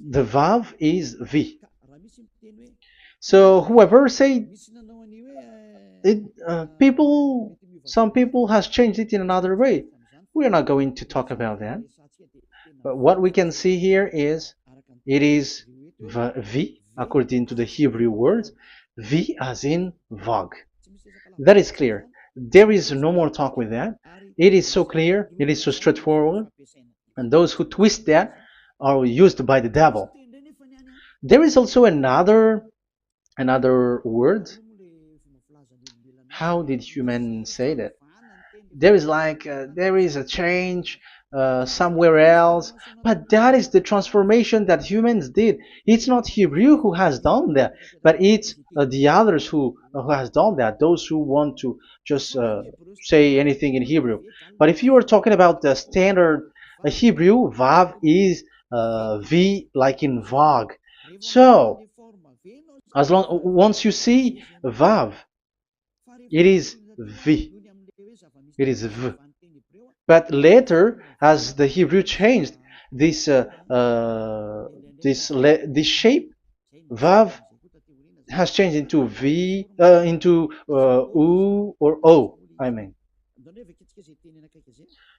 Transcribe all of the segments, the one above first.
The Vav is V. So whoever say it, some people has changed it in another way. We are not going to talk about that. But what we can see here is it is V according to the Hebrew words, V as in Vag. That is clear. There is no more talk with that. It is so clear. It is so straightforward. And those who twist that are used by the devil. There is also another word. How did humans say that? There is there is a change somewhere else, but that is the transformation that humans did. It's not Hebrew who has done that, but it's the others who has done that. Those who want to just say anything in Hebrew. But if you are talking about the standard Hebrew, Vav is V like in Vag. So as long once you see Vav, it is V. It is V. But later, as the Hebrew changed, this this shape, Vav, has changed into V, into U or O. I mean.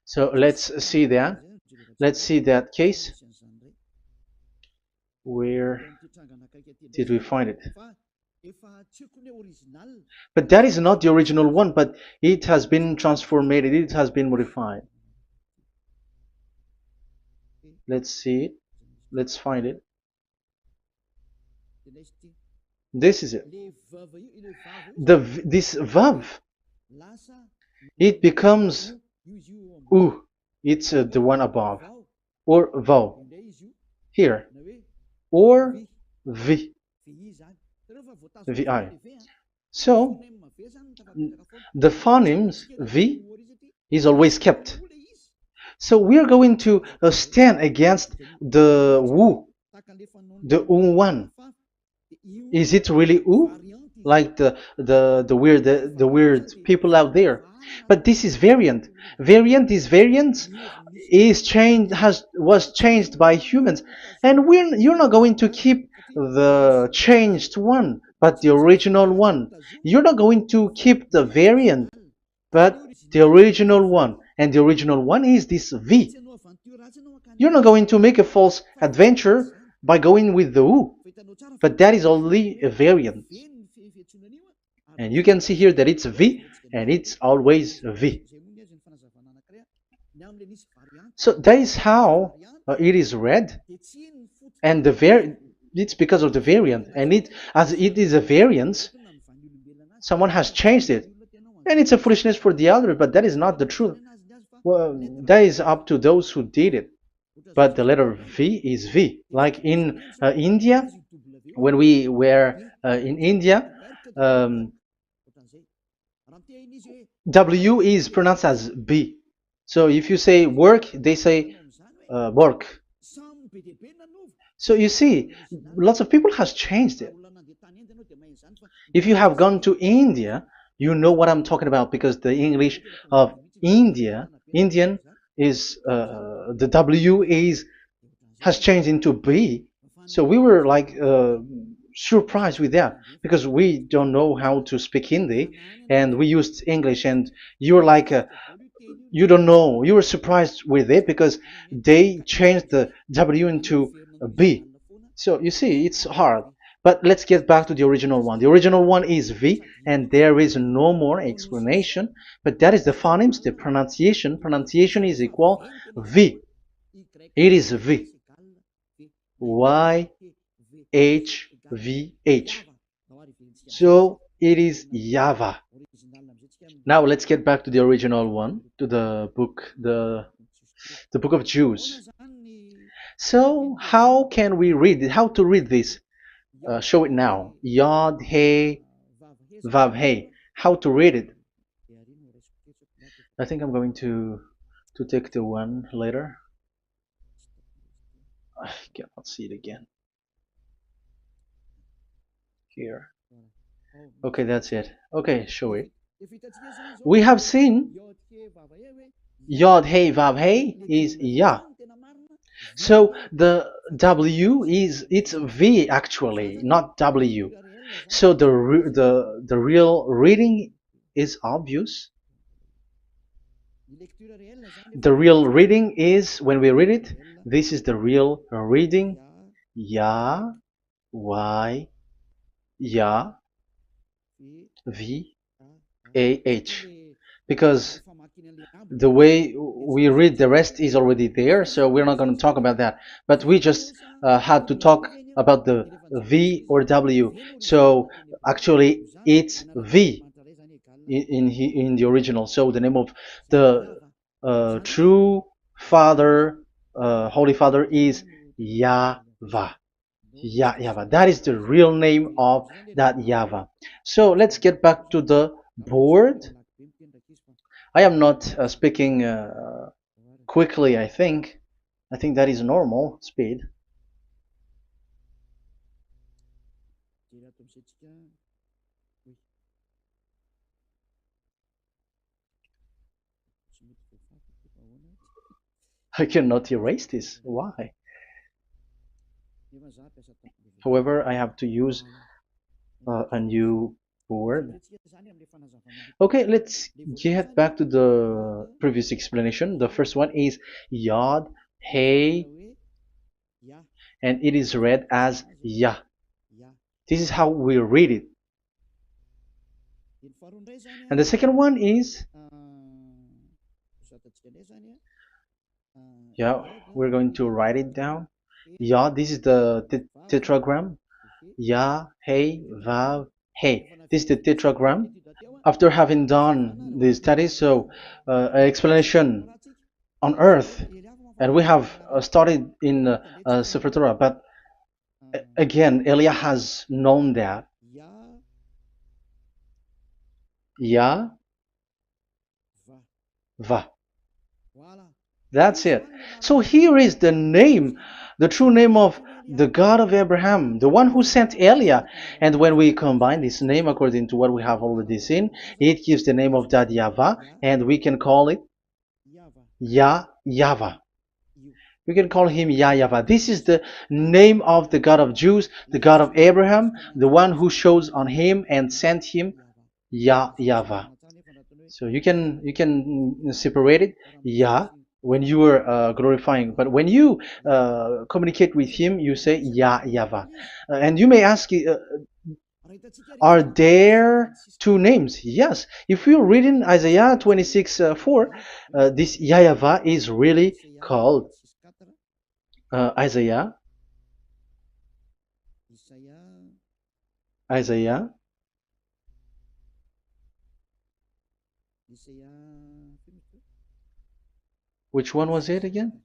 So let's see that. Let's see that case. Where did we find it? But that is not the original one, but it has been transformed, it has been modified. Let's see it. Let's find it. This is it. This vav, it becomes u. It's the one above, or vau here, or v, vi. So the phonemes v is always kept. So we are going to stand against the wu, the one. Is it really u? Like the weird people out there. But this is variant. Variance is changed, was changed by humans, and you're not going to keep the changed one, but the original one. You're not going to keep the variant, but the original one, and the original one is this V. You're not going to make a false adventure by going with the U, but that is only a variant. And you can see here that it's a V, and it's always a V. So that is how it is read, and it's because of the variant, and as it is a variance, someone has changed it, and it's a foolishness for the other, but that is not the truth. Well, that is up to those who did it. But the letter V is V. Like in India, when we were in India, W is pronounced as B. So if you say work, they say work. So you see, lots of people has changed it. If you have gone to India, you know what I'm talking about, because the English of Indian is the W has changed into B. So we were like surprised with that, because we don't know how to speak Hindi, and we used English, and you're like you don't know, you were surprised with it because they changed the W into a B. So you see, it's hard. But let's get back to the original one. The original one is V, and there is no more explanation. But that is the phonemes, the pronunciation. Pronunciation is equal V. It is V. Y H V H. So it is YAHVAH. Now let's get back to the original one, to the book, the book of Jews. So how can we read it? How to read this? Show it now. Yod He Vav He. How to read it? I think I'm going to take the one later. I cannot see it again. Here. Okay, that's it. Okay, show it. We have seen Yod He Vav He is Yah. So the W is it's V actually, not W. So the real reading is obvious. The real reading is when we read it. This is the real reading. Ya, Y, Ya, V, A, H. Because the way we read the rest is already there, so we're not going to talk about that. But we just had to talk about the V or W. So actually, it's V in the original. So the name of the true Father, Holy Father, is YAHVAH. YAHVAH. That is the real name of that YAHVAH. So let's get back to the board. I am not speaking quickly, I think. I think that is normal speed. I cannot erase this. Why? However, I have to use a new board. Okay, let's get back to the previous explanation. The first one is Yod, Hey, and it is read as Yah. This is how we read it. And the second one is, yeah, we're going to write it down. Yah, this is the tetragram. Yah, Hey, Vav, Hey. This is the tetragram. After having done the studies, so an explanation on earth, and we have started in Sefer Torah, but again, Elia has known that. Yah, Va. That's it. So here is the name, the true name of the God of Abraham, the one who sent Elia. And when we combine this name according to what we have already seen, it gives the name of that YAHVAH, and we can call it YAHVAH. We can call him YAHVAH. This is the name of the God of Jews, the God of Abraham, the one who shows on him and sent him, YAHVAH. So you can separate it, Yah, when you are glorifying, but when you communicate with him, you say YAHVAH. And you may ask, are there two names? Yes. If you read in Isaiah 26:4, this YAHVAH is really called Isaiah 26. Which one was it again?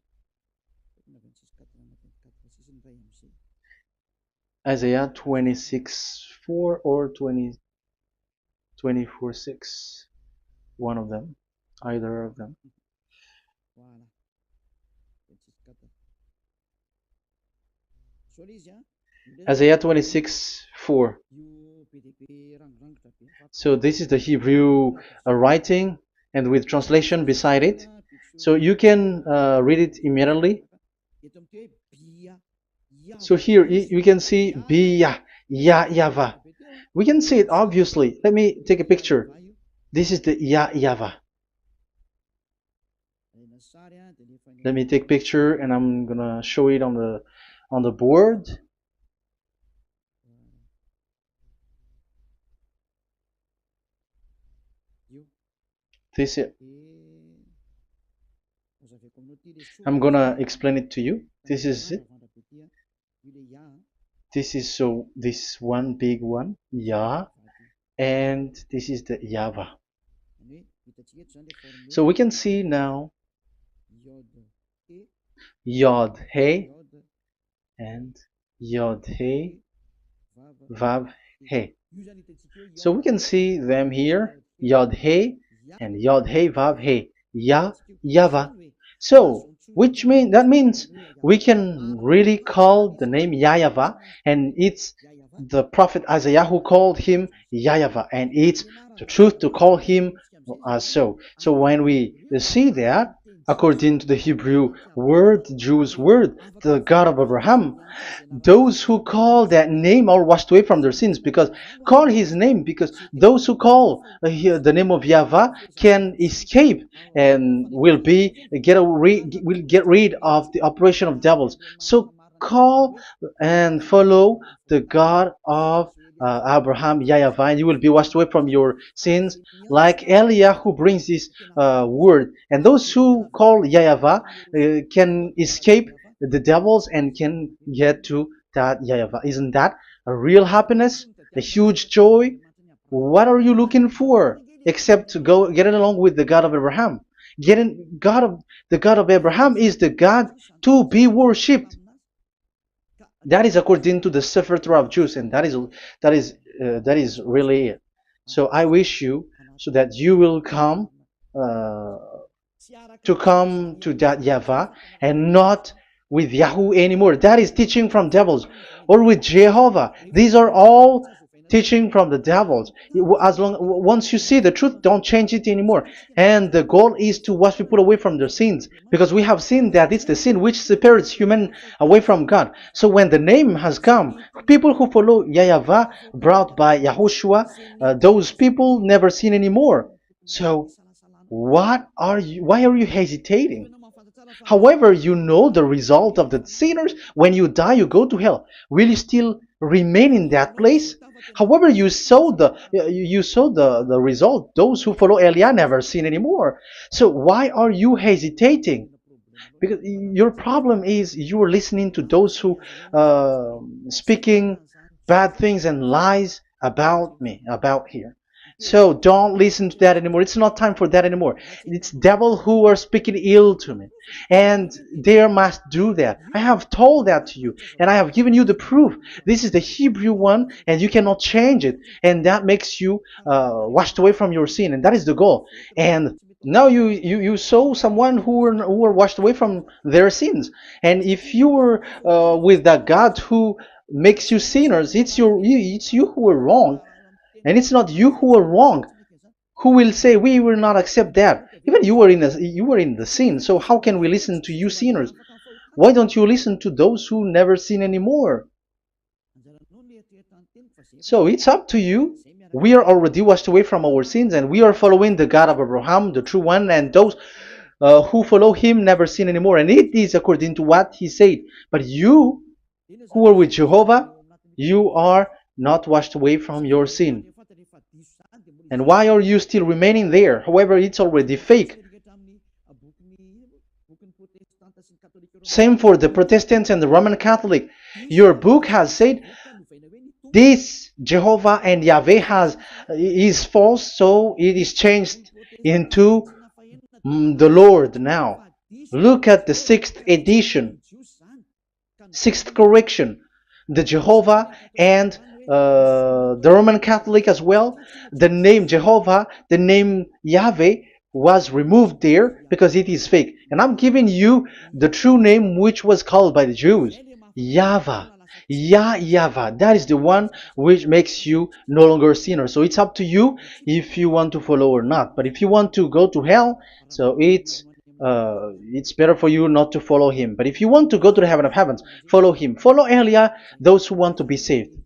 Isaiah 26:4 or 24:6. One of them. Either of them. Isaiah 26:4. So this is the Hebrew writing, and with translation beside it. So you can read it immediately. So here you can see Biyah, YAHVAH. We can see it obviously. Let me take a picture. This is the YAHVAH. Let me take a picture, and I'm gonna show it on the board. This is it. I'm gonna explain it to you. This is it. This is this one big one, Yah, and this is the YAHVAH. So we can see now Yod He and Yod He Vav He. So we can see them here, Yod He and Yod He Vav He, YAHVAH. So that means we can really call the name YAHVAH, and it's the prophet Isaiah who called him YAHVAH, and it's the truth to call him as so. So when we see that, according to the Hebrew word, the Jewish word, the God of Abraham. Those who call that name are washed away from their sins, because call his name, because those who call the name of Yahweh can escape and will get rid of the operation of devils. So call and follow the God of Abraham, Yahweh, and you will be washed away from your sins, like Eliah who brings this word. And those who call Yahweh can escape the devils and can get to that Yahweh. Isn't that a real happiness? A huge joy? What are you looking for except to go get along with the God of Abraham? The God of Abraham is the God to be worshipped. That is according to the Sefer Torah of Jews, and that is really it. So I wish you so that you will uh, come to that Yahweh and not with Yahoo anymore. That is teaching from devils, or with Jehovah. These are all teaching from the devils. As long once you see the truth, don't change it anymore. And the goal is to wash people away from their sins, because we have seen that it's the sin which separates human away from God. So when the name has come, people who follow Yahweh brought by Yahushua, those people never sin anymore. So why are you hesitating? However, you know the result of the sinners. When you die, you go to hell. Will you still remain in that place? However, you saw the result. Those who follow Eliah never sin anymore. So why are you hesitating? Because your problem is you are listening to those who speaking bad things and lies about me, about here. So don't listen to that anymore. It's not time for that anymore. It's devil who are speaking ill to me, and they must do that. I have told that to you, and I have given you the proof. This is the Hebrew one, and you cannot change it, and that makes you washed away from your sin, and that is the goal. And now you saw someone who were washed away from their sins, and if you were with that God who makes you sinners, it's you who are wrong, and it's not you who are wrong. Who will say we will not accept that? Even you were in the sin, so how can we listen to you sinners? Why don't you listen to those who never sin anymore? So it's up to you. We are already washed away from our sins, and we are following the God of Abraham, the true one, and those who follow him never sin anymore. And it is according to what he said. But you who are with Jehovah, you are not washed away from your sin. And why are you still remaining there? However, it's already fake. Same for the Protestants and the Roman Catholic. Your book has said this Jehovah and Yahweh is false, so it is changed into the Lord now. Look at the 6th edition, 6th correction. The Jehovah and the Roman Catholic as well. The name Jehovah, the name Yahweh was removed there because it is fake. And I'm giving you the true name which was called by the Jews, YAHVAH. Yahvah, that is the one which makes you no longer a sinner. So it's up to you if you want to follow or not. But if you want to go to hell, so it's better for you not to follow him. But if you want to go to the heaven of heavens, follow him. Follow Eliah, those who want to be saved.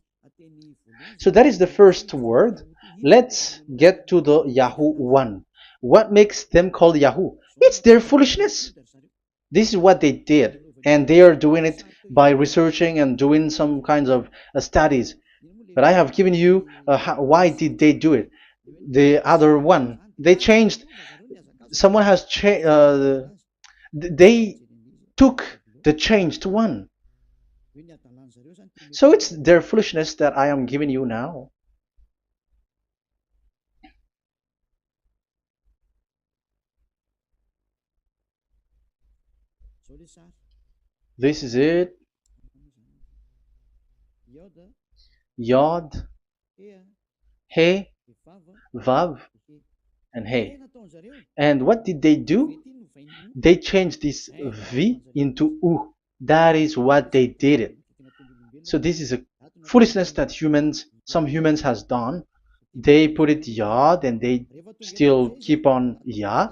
So that is the first word. Let's get to the Yahoo one. What makes them called Yahoo? It's their foolishness. This is what they did, and they are doing it by researching and doing some kinds of studies. But I have given you why did they do it. The other one, they changed. Someone has changed. They took the changed one. So it's their foolishness that I am giving you now. This is it. Yod, He, Vav, and He. And what did they do? They changed this V into U. That is what they did it. So this is a foolishness that some humans has done. They put it Yod and they still keep on Yah.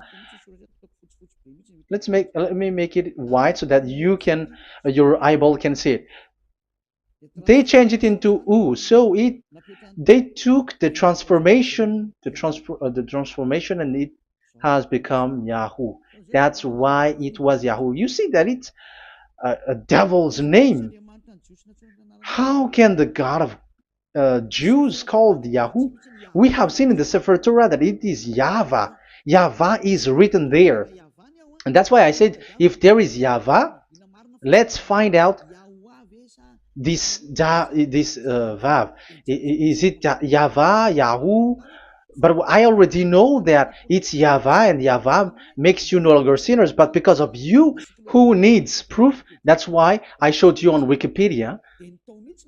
Let me make it wide so that you can your eyeball can see it. They changed it into U, so it they took the transformation, the transformation, and it has become Yahoo. That's why it was Yahoo. You see that it's a devil's name. How can the God of Jews called Yahoo? We have seen in the Sefer Torah that it is YAHVAH. YAHVAH is written there. And that's why I said, if there is YAHVAH, let's find out this Vav. Is it YAHVAH, Yahoo? But I already know that it's YAHVAH, and YAHVAH makes you no longer sinners. But because of you, who needs proof, that's why I showed you on Wikipedia,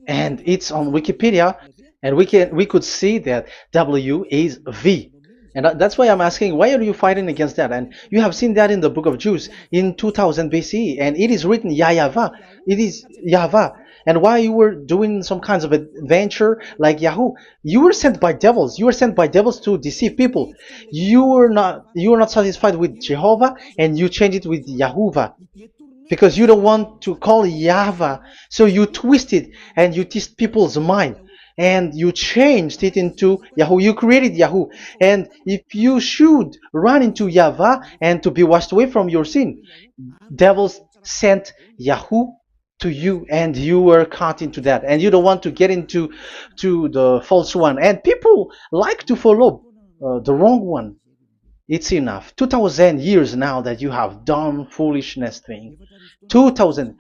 and it's on Wikipedia, and we could see that W is V. And that's why I'm asking, why are you fighting against that? And you have seen that in the book of Jude in 2000 BCE, and it is written YAHVAH. It is YAHVAH. And why you were doing some kinds of adventure like Yahoo? You were sent by devils. You were sent by devils to deceive people. You were not satisfied with Jehovah, and you changed it with Yahuwah because you don't want to call Yahvah. So you twist it and you twist people's mind, and you changed it into Yahoo. You created Yahoo. And if you should run into Yahvah and to be washed away from your sin, devils sent Yahoo to you, and you were caught into that, and you don't want to get into the false one, and people like to follow the wrong one. It's enough. 2000 years now that you have done foolishness thing. 2000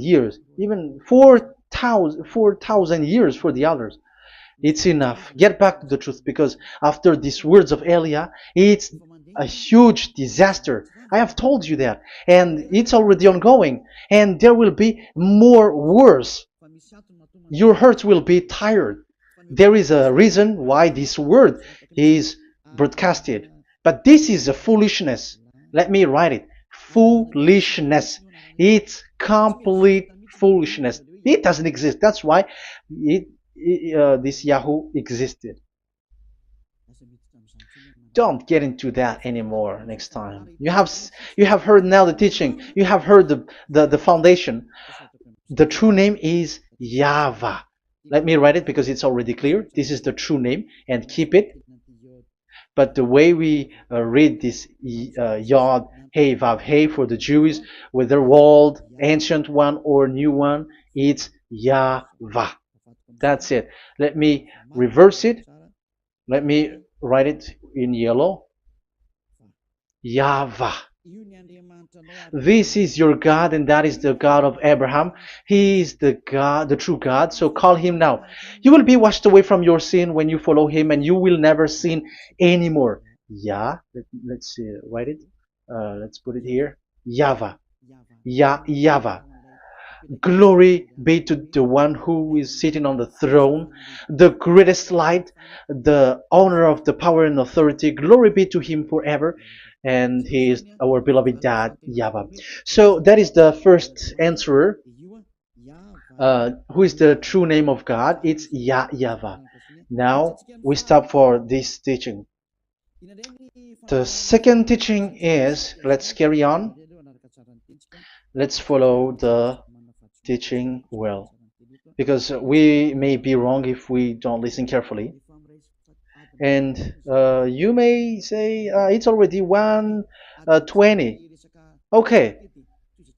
years, even 4,000 years for the others. It's enough. Get back to the truth, because after these words of Elia, it's a huge disaster. I have told you that, and it's already ongoing, and there will be more worse. Your hearts will be tired. There is a reason why this word is broadcasted, but this is a foolishness. Let me write it. Foolishness. It's complete foolishness. It doesn't exist. That's why this Yahoo existed. Don't get into that anymore next time. You have heard now the teaching. You have heard the foundation. The true name is YAHVAH. Let me write it because it's already clear. This is the true name, and keep it. But the way we read this Yod, Hey, Vav, Hey for the Jews, whether old, ancient one, or new one, it's YAHVAH. That's it. Let me reverse it. Let me write it in yellow. YAHVAH. This is your God, and that is the God of Abraham. He is the God, the true God. So call him now. You will be washed away from your sin when you follow him, and you will never sin anymore. Let's write it. Let's put it here. YAHVAH. YAHVAH. Glory be to the one who is sitting on the throne, the greatest light, the owner of the power and authority. Glory be to him forever. And he is our beloved dad, YAHVAH. So that is the first answer. Who is the true name of God? It's YAHVAH. Now we stop for this teaching. The second teaching is, let's carry on. Let's follow the teaching well, because we may be wrong if we don't listen carefully. And you may say it's already 1:20. Okay,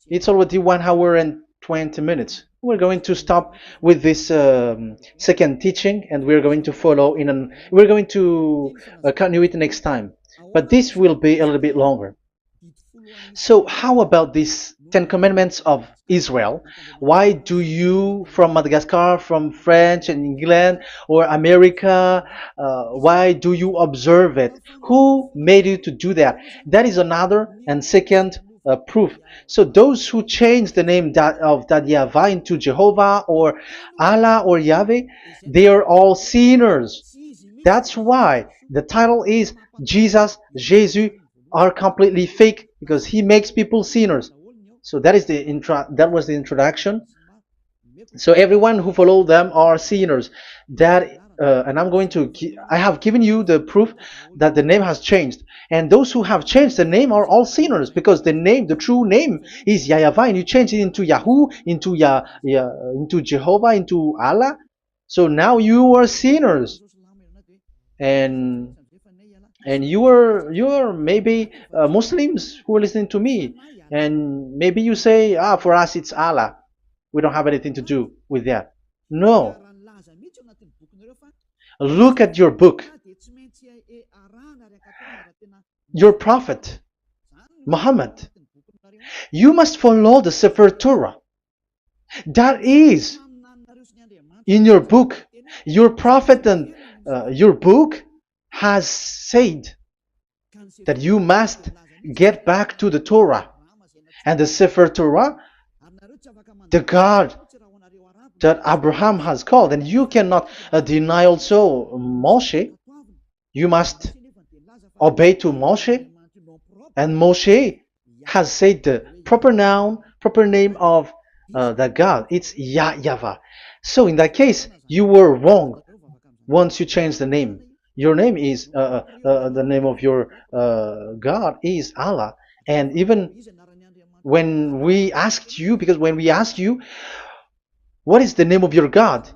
it's already 1 hour and 20 minutes. We're going to stop with this second teaching, and we're going to follow we're going to continue it next time. But this will be a little bit longer. So how about these 10 commandments of Israel? Why do you from Madagascar, from France and England or America, why do you observe it? Who made you to do that? That is another and second proof. So those who change the name of that Yahvah into Jehovah or Allah or Yahweh, they are all sinners. That's why the title is Jesus are completely fake, because he makes people sinners. So that is that was the introduction. So everyone who follow them are sinners. That and I have given you the proof that the name has changed. And those who have changed the name are all sinners, because the true name is YAHVAH, and you change it into Yahoo, into Jehovah, into Allah. So now you are sinners, and you are maybe Muslims who are listening to me, and maybe you say, for us it's Allah. We don't have anything to do with that. No, look at your book. Your prophet, Muhammad. You must follow the Sefer Torah. That is in your book. Your prophet and your book has said that you must get back to the Torah. And the Sefer Torah, the God that Abraham has called. And you cannot deny also Moshe. You must obey to Moshe. And Moshe has said the proper name of the God. It's YAHVAH. So in that case, you were wrong once you change the name. Your name is, the name of your God is Allah. And even when we asked you, because when we asked you, what is the name of your God?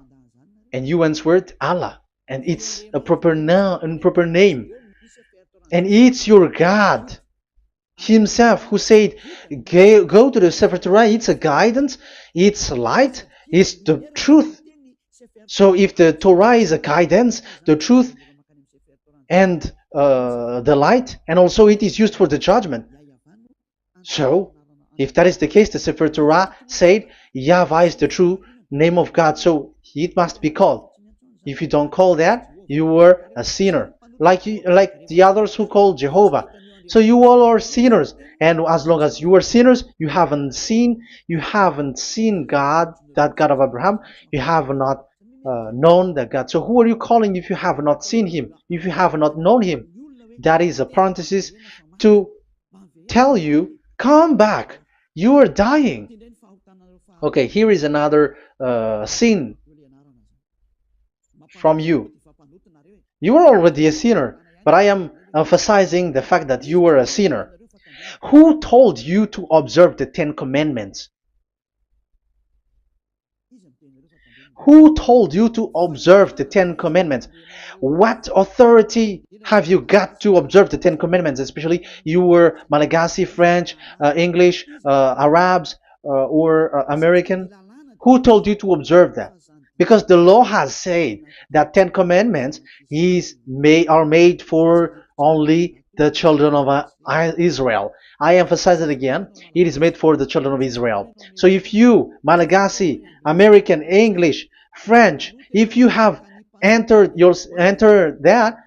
And you answered Allah. And it's a proper name. And it's your God Himself who said, go to the Sefer Torah. It's a guidance, it's light, it's the truth. So if the Torah is a guidance, the truth, and the light, and also it is used for the judgment. So if that is the case, the Sefer Torah said YAHVAH is the true name of God, so it must be called. If you don't call that, you were a sinner, like the others who call Jehovah. So you all are sinners, and as long as you are sinners, you haven't seen God, that God of Abraham. You have not known that God. So who are you calling if you have not seen Him? If you have not known Him? That is a parenthesis to tell you, come back. You are dying. Okay, here is another sin from you. You are already a sinner, but I am emphasizing the fact that you were a sinner. Who told you to observe the 10 Commandments? Who told you to observe the 10 Commandments? What authority have you got to observe the 10 Commandments? Especially you were Malagasy, French, English, Arabs, or American. Who told you to observe that? Because the law has said that 10 Commandments are made for only the children of Israel. I emphasize it again. It is made for the children of Israel. So if you, Malagasy, American, English, French, if you have entered that,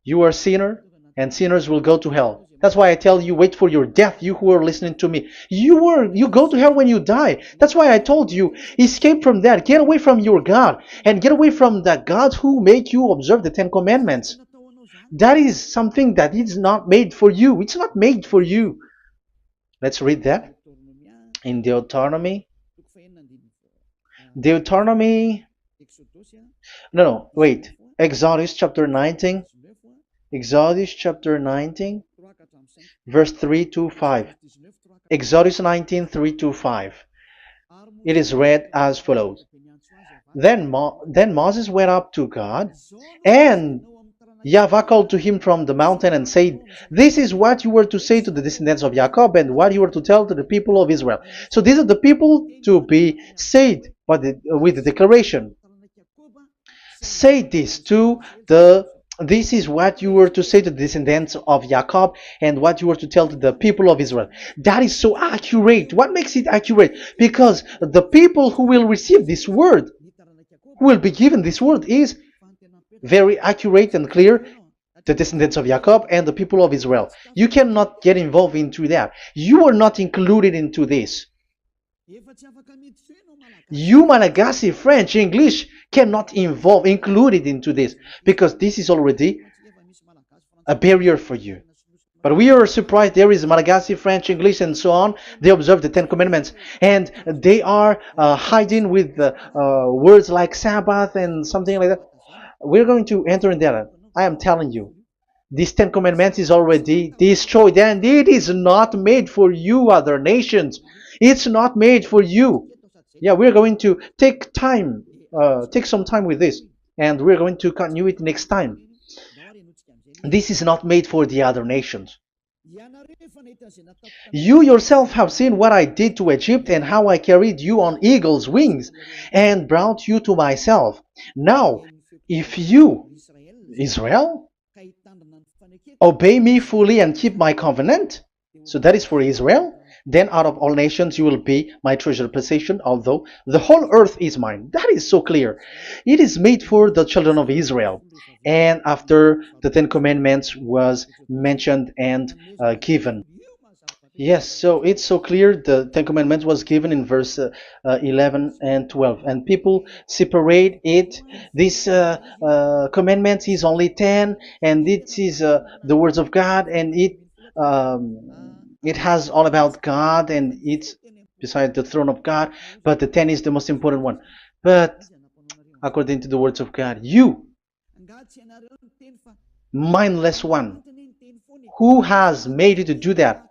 you are a sinner, and sinners will go to hell. That's why I tell you, wait for your death, you who are listening to me. You go to hell when you die. That's why I told you, escape from that. Get away from your God, and get away from the God who made you observe the 10 Commandments. That is something that is not made for you. It's not made for you. Let's read that in Deuteronomy. Exodus chapter 19. Exodus chapter 19, verse 3 to 5. Exodus 19, 3 to 5. It is read as follows. Then Moses went up to God, and YAHVAH called to him from the mountain and said, this is what you were to say to the descendants of Jacob, and what you were to tell to the people of Israel. So these are the people to be saved with the declaration. Say this this is what you were to say to the descendants of Jacob, and what you were to tell to the people of Israel. That is so accurate. What makes it accurate? Because the people who will receive this word, who will be given this word, is very accurate and clear. The descendants of Jacob and the people of Israel. You cannot get involved into that. You are not included into this. You, Malagasy, French, English, cannot included into this, because this is already a barrier for you. But we are surprised there is Malagasy, French, English, and so on. They observe the Ten Commandments, and they are hiding with words like Sabbath and something like that. We're going to enter in there. I am telling you, this Ten Commandments is already destroyed, and it is not made for you, other nations. It's not made for you. Yeah, we're going to take some time with this, and we're going to continue it next time. This is not made for the other nations. You yourself have seen what I did to Egypt and how I carried you on eagle's wings and brought you to myself. Now, if you, Israel, obey me fully and keep my covenant, so that is for Israel, then out of all nations you will be my treasured possession, although the whole earth is mine. That is so clear. It is made for the children of Israel. And after the Ten Commandments was mentioned and given. Yes, so it's so clear. The Ten Commandments was given in verse 11 and 12, and people separate it. This commandment is only 10, and it is the words of God, and it has all about God, and it's beside the throne of God. But the 10 is the most important one. But according to the words of God, you, mindless one, who has made you to do that?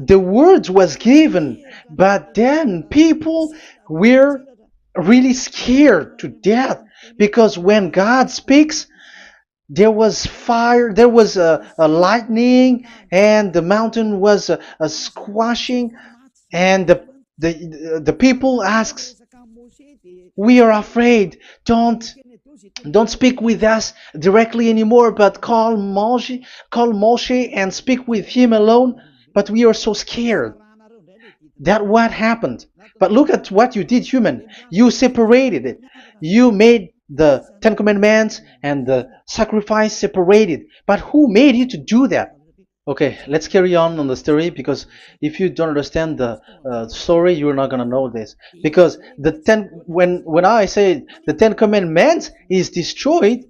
The words was given, but then people were really scared to death because when God speaks, there was fire, there was a lightning, and the mountain was a squashing, and the people asks, "We are afraid. Don't speak with us directly anymore, but call Moshe and speak with him alone." But we are so scared. That what happened. But look at what you did, human. You separated it. You made the Ten Commandments and the sacrifice separated. But who made you to do that? Okay, let's carry on the story because if you don't understand the story, you're not gonna know this. Because when I say the Ten Commandments is destroyed,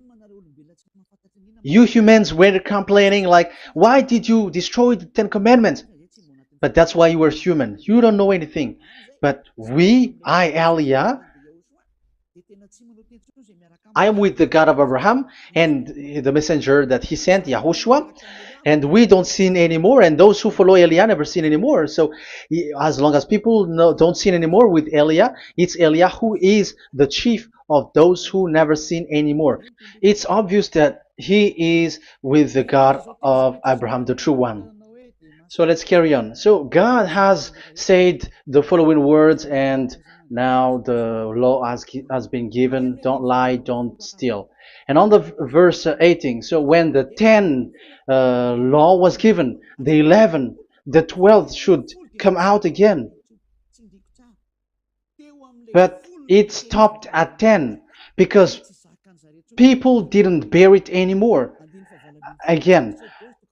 you humans were complaining like, why did you destroy the Ten Commandments? But that's why you were human. You don't know anything. But Elia, I am with the God of Abraham and the messenger that he sent, YAHOSHUAH, and we don't sin anymore, and those who follow Elia never sin anymore. So as long as people don't sin anymore with Elia, it's Elia who is the chief of those who never sin anymore. It's obvious that he is with the God of Abraham, the true one. So let's carry on. So God has said the following words, and now the law has been given. Don't lie, don't steal. And on the verse 18, so when the 10 law was given, the 11, the 12th should come out again. But it stopped at 10 because people didn't bear it anymore. Again,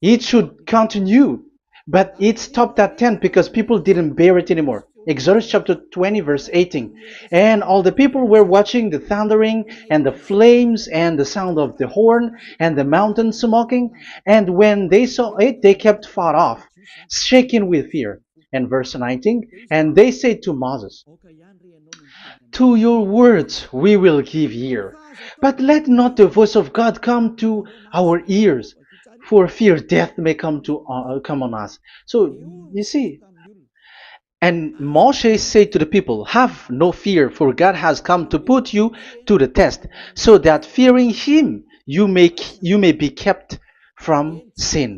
it should continue. But it stopped at 10 because people didn't bear it anymore. Exodus chapter 20 verse 18. And all the people were watching the thundering and the flames and the sound of the horn and the mountain smoking. And when they saw it, they kept far off, shaking with fear. And verse 19. And they said to Moses, "To your words we will give ear. But let not the voice of God come to our ears, for fear death may come on us." So you see, and Moshe said to the people, "Have no fear, for God has come to put you to the test, so that fearing Him you may be kept from sin."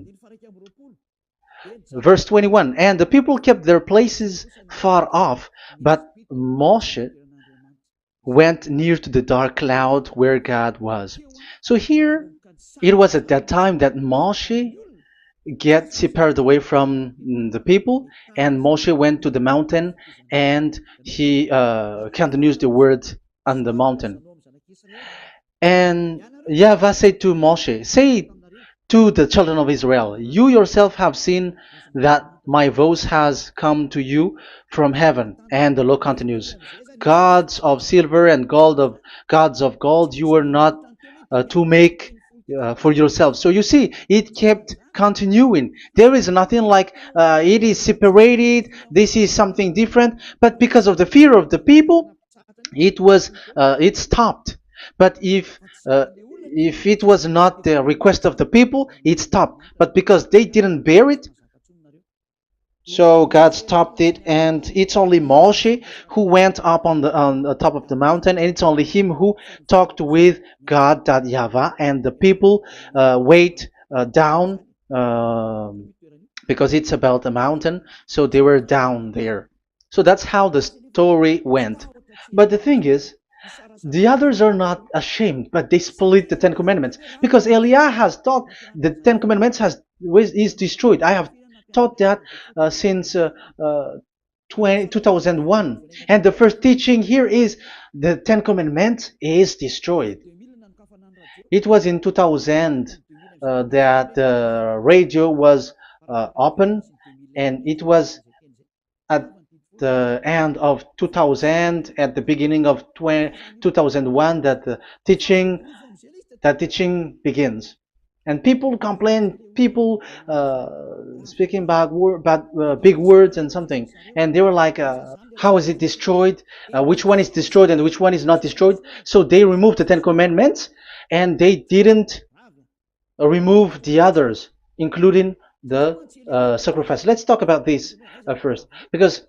Verse 21. And the people kept their places far off, but Moshe went near to the dark cloud where God was. So here, it was at that time that Moshe get separated away from the people, and Moshe went to the mountain and he continues the word on the mountain. And YAHVAH said to Moshe, "Say to the children of Israel, you yourself have seen that my voice has come to you from heaven." And the law continues, "Gods of silver and gods of gold you were not to make for yourself. So you see, it kept continuing. There is nothing like it is separated. This is something different. But because of the fear of the people, it stopped. But if it was not the request of the people, it stopped. But because they didn't bear it, so God stopped it, and it's only Moshe who went up on the top of the mountain, and it's only him who talked with God, that YAHVAH, and the people wait down, because it's about a mountain, so they were down there. So that's how the story went. But the thing is, the others are not ashamed, but they split the Ten Commandments, because Eliah has taught the Ten Commandments is destroyed. I have taught that since 2001, and the first teaching here is the Ten Commandments is destroyed. It was in 2000 that the radio was open, and it was at the end of 2000, at the beginning of 2001, that the teaching begins. And people complain, people speaking bad big words and something, and they were like, how is it destroyed? Which one is destroyed and which one is not destroyed? So they removed the Ten Commandments, and they didn't remove the others, including the sacrifice. Let's talk about this first, because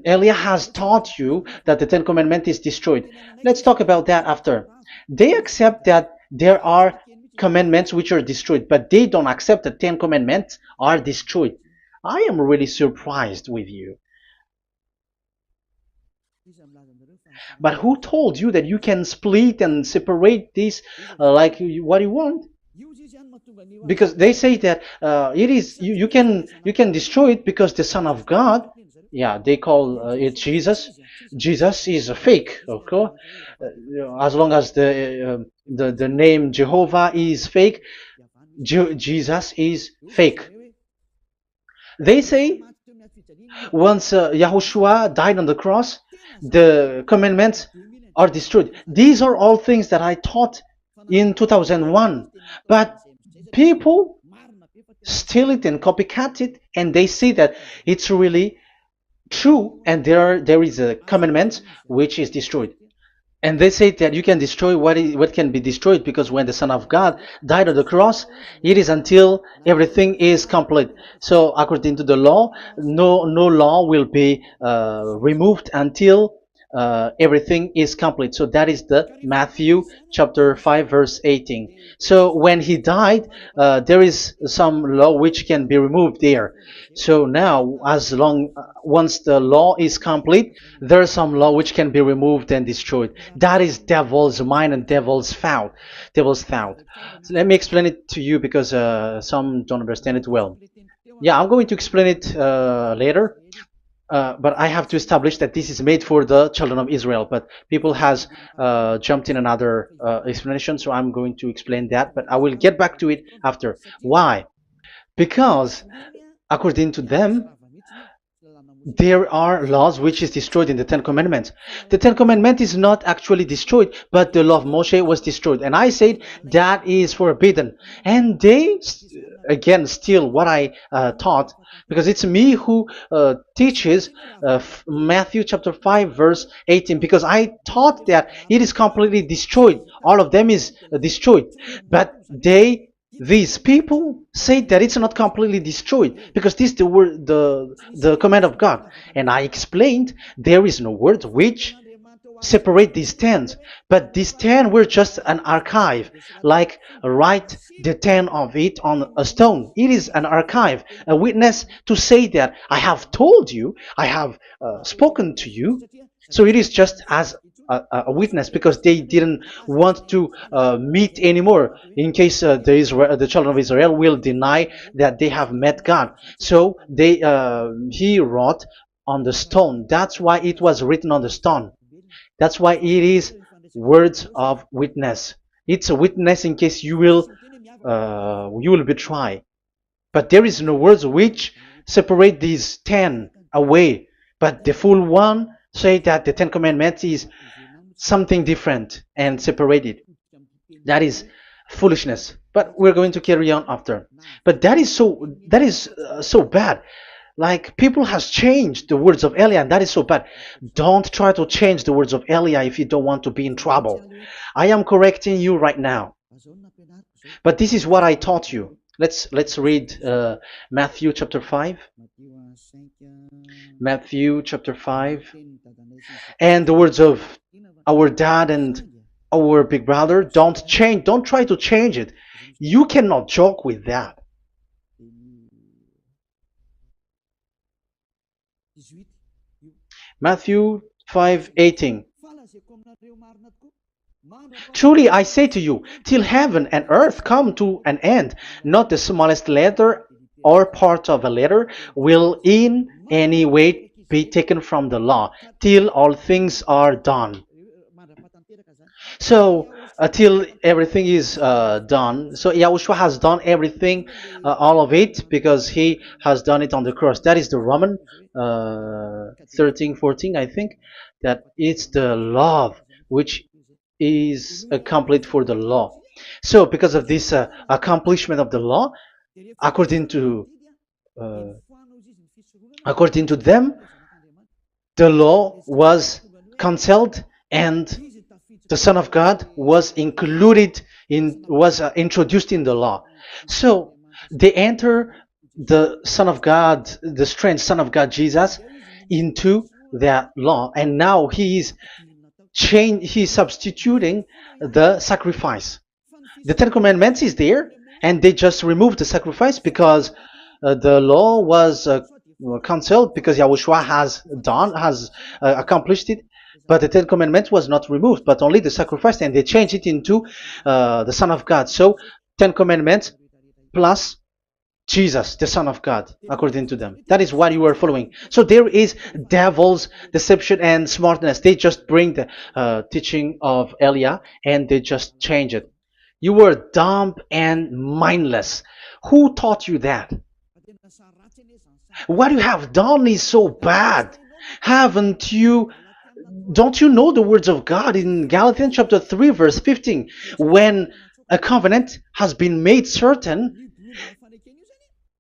Elia has taught you that the Ten Commandments is destroyed. Let's talk about that after. They accept that there are commandments which are destroyed, but they don't accept that 10 commandments are destroyed. I am really surprised with you. But who told you that you can split and separate this what you want? Because they say that it is you can destroy it because the Son of God, yeah, they call it Jesus. Jesus is a fake, okay? As long as the name Jehovah is fake, Jesus is fake. They say once Yahushua died on the cross, the commandments are destroyed. These are all things that I taught in 2001, but people steal it and copycat it, and they see that it's really true, and there is a commandment which is destroyed. And they say that you can destroy what can be destroyed, because when the Son of God died on the cross, it is until everything is complete. So according to the law, no law will be removed until everything is complete. So that is the Matthew chapter 5 verse 18. So when he died, there is some law which can be removed there. So now, once the law is complete, there is some law which can be removed and destroyed. That is devil's mind and devil's thought. Devil's thought. So let me explain it to you, because some don't understand it well. Yeah, I'm going to explain it later. But I have to establish that this is made for the children of Israel. But people has jumped in another explanation, so I'm going to explain that. But I will get back to it after. Why? Because according to them, there are laws which is destroyed in the Ten Commandments. The Ten Commandments is not actually destroyed, but the law of Moshe was destroyed. And I said that is forbidden. And they, again, steal what I taught, because it's me who teaches Matthew chapter 5 verse 18, because I taught that it is completely destroyed. All of them is destroyed. But these people say that it's not completely destroyed, because this is the word, the command of God. And I explained there is no word which separate these 10, but these 10 were just an archive, like write the 10 of it on a stone. It is an archive, a witness to say that I have told you, I have spoken to you. So it is just as a witness, because they didn't want to meet anymore, in case the children of Israel will deny that they have met God. So he wrote on the stone. That's why it was written on the stone. That's why it is words of witness. It's a witness in case you will betray. But there is no words which separate these 10 away. But the full one say that the 10 commandments is something different and separated. That is foolishness. But we're going to carry on after. But that is so bad. Like people has changed the words of Elia, and that is so bad. Don't try to change the words of Elia if you don't want to be in trouble. I am correcting you right now. But this is what I taught you. Let's read Matthew chapter 5. Matthew chapter 5. And the words of our dad and our big brother, don't try to change it. You cannot joke with that. Matthew 5:18. Truly I say to you, till heaven and earth come to an end, not the smallest letter or part of a letter will in any way be taken from the law, till all things are done. So until everything is done, so Yahushua has done everything, all of it, because he has done it on the cross. That is the Roman 13:14, I think, that it's the love which is complete for the law. So because of this accomplishment of the law, according to uh, according to them, the law was cancelled and the Son of God was included in was introduced in the law. So they enter the Son of God, the strange Son of God Jesus, into that law, and now he is he's substituting the sacrifice. The Ten Commandments is there, and they just removed the sacrifice because the law was cancelled because Yahushua has accomplished it. But the Ten Commandments was not removed, but only the sacrifice, and they changed it into the Son of God. So Ten Commandments plus Jesus, the Son of God, according to them. That is what you are following. So there is devil's deception and smartness. They just bring the teaching of Elia and they just change it. You were dumb and mindless. Who taught you that? What you have done is so bad. Haven't you? Don't you know the words of God in Galatians chapter 3, verse 15? When a covenant has been made certain,